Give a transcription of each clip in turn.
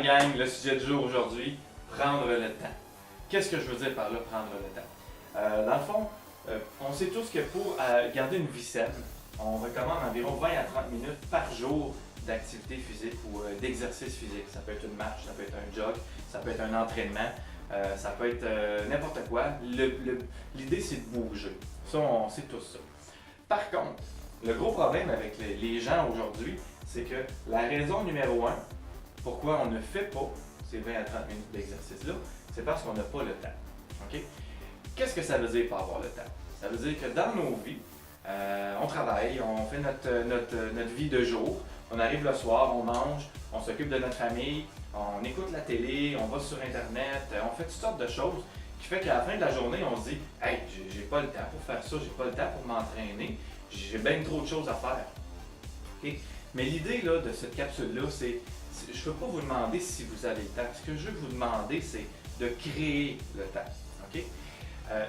Alright gang, le sujet du jour aujourd'hui, prendre le temps. Qu'est-ce que je veux dire par là, prendre le temps? Dans le fond, on sait tous que pour garder une vie saine, on recommande environ 20 à 30 minutes par jour d'activité physique ou d'exercice physique. Ça peut être une marche, ça peut être un jog, ça peut être un entraînement, ça peut être n'importe quoi. L'idée, c'est de bouger. Ça, on sait tous ça. Par contre, le gros problème avec les gens aujourd'hui, c'est que la raison numéro 1, pourquoi on ne fait pas ces 20 à 30 minutes d'exercice-là, c'est parce qu'on n'a pas le temps. Okay? Qu'est-ce que ça veut dire par avoir le temps? Ça veut dire que dans nos vies, on travaille, on fait notre vie de jour, on arrive le soir, on mange, on s'occupe de notre famille, on écoute la télé, on va sur Internet, on fait toutes sortes de choses qui fait qu'à la fin de la journée, on se dit « Hey, j'ai pas le temps pour faire ça, j'ai pas le temps pour m'entraîner, j'ai bien trop de choses à faire. Okay? » Mais l'idée là, de cette capsule-là, c'est je ne peux pas vous demander si vous avez le temps. Ce que je veux vous demander, c'est de créer le temps. Okay?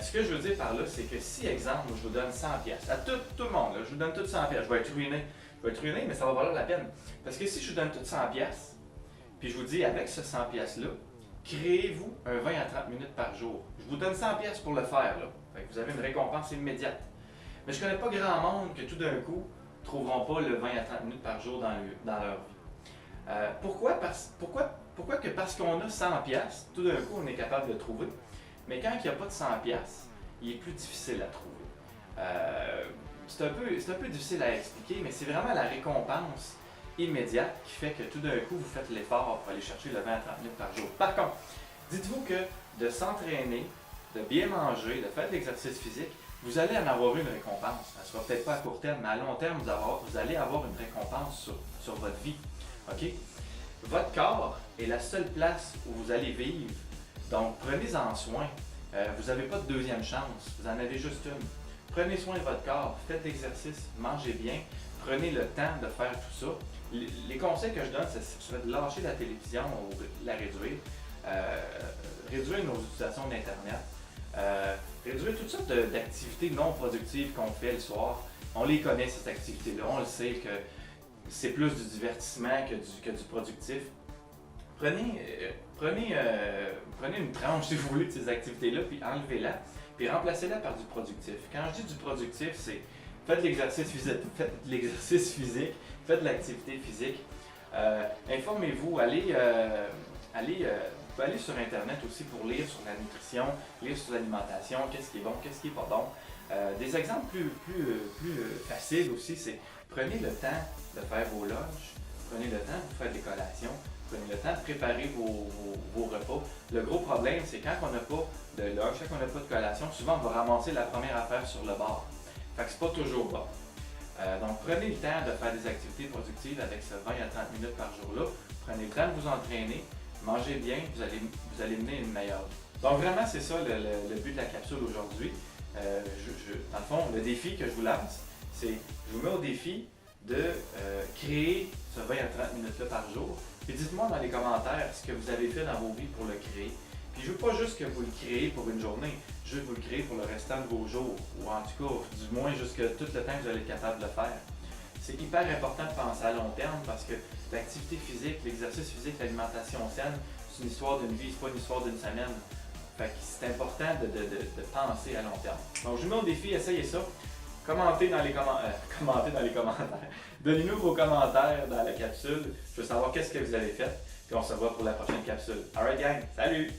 Ce que je veux dire par là, c'est que si, exemple, je vous donne 100 pièces à tout le monde, là, je vous donne toutes 100 pièces, je vais être ruiné, mais ça va valoir la peine. Parce que si je vous donne toutes 100 pièces, puis je vous dis avec ce 100 pièces-là, créez-vous un 20 à 30 minutes par jour. Je vous donne 100 pièces pour le faire, là. Fait que vous avez une récompense immédiate. Mais je ne connais pas grand monde que tout d'un coup ne trouveront pas le 20 à 30 minutes par jour dans leur vie. Pourquoi que parce qu'on a 100 pièces, tout d'un coup on est capable de le trouver, mais quand il n'y a pas de 100 pièces, il est plus difficile à trouver. C'est un peu difficile à expliquer, mais c'est vraiment la récompense immédiate qui fait que tout d'un coup vous faites l'effort pour aller chercher le 20 à 30 minutes par jour. Par contre, dites-vous que de s'entraîner, de bien manger, de faire de l'exercice physique, vous allez en avoir une récompense. Elle ne sera peut-être pas à court terme, mais à long terme, vous allez avoir une récompense sur votre vie. Okay? Votre corps est la seule place où vous allez vivre. Donc, prenez-en soin. Vous n'avez pas de deuxième chance. Vous en avez juste une. Prenez soin de votre corps. Faites l'exercice. Mangez bien. Prenez le temps de faire tout ça. Les conseils que je donne, ce serait de lâcher la télévision ou de la réduire. Réduire nos utilisations d'Internet. Réduire toutes sortes d'activités non productives qu'on fait le soir. On les connaît, ces activités-là. On le sait que c'est plus du divertissement que du productif. Prenez une tranche, si vous voulez, de ces activités-là, puis enlevez-la, puis remplacez-la par du productif. Quand je dis du productif, c'est faites de l'exercice physique, faites de l'activité physique. Informez-vous, vous pouvez aller sur Internet aussi pour lire sur la nutrition, lire sur l'alimentation, qu'est-ce qui est bon, qu'est-ce qui n'est pas bon. Des exemples plus faciles aussi, c'est prenez le temps de faire vos lunchs, prenez le temps de faire des collations, prenez le temps de préparer vos repas. Le gros problème, c'est quand on n'a pas de lunch, quand on n'a pas de collation, souvent on va ramasser la première affaire sur le bord. Fait que c'est pas toujours bon. Donc prenez le temps de faire des activités productives avec ce 20 à 30 minutes par jour-là. Prenez le temps de vous entraîner, mangez bien, vous allez mener une meilleure vie. Donc vraiment, c'est ça le but de la capsule aujourd'hui. Dans le fond, le défi que je vous lance, c'est je vous mets au défi de créer ce 20 à 30 minutes-là par jour. Puis dites-moi dans les commentaires ce que vous avez fait dans vos vies pour le créer. Puis je veux pas juste que vous le créez pour une journée, je veux que vous le créez pour le restant de vos jours, ou en tout cas, du moins jusqu'à tout le temps que vous allez être capable de le faire. C'est hyper important de penser à long terme parce que l'activité physique, l'exercice physique, l'alimentation saine, c'est une histoire d'une vie, c'est pas une histoire d'une semaine. Fait que c'est important de penser à long terme. Donc je vous mets au défi, essayez ça. Commentez dans les commentaires. Donnez-nous vos commentaires dans la capsule. Je veux savoir qu'est-ce que vous avez fait. Puis on se revoit pour la prochaine capsule. Alright gang, salut!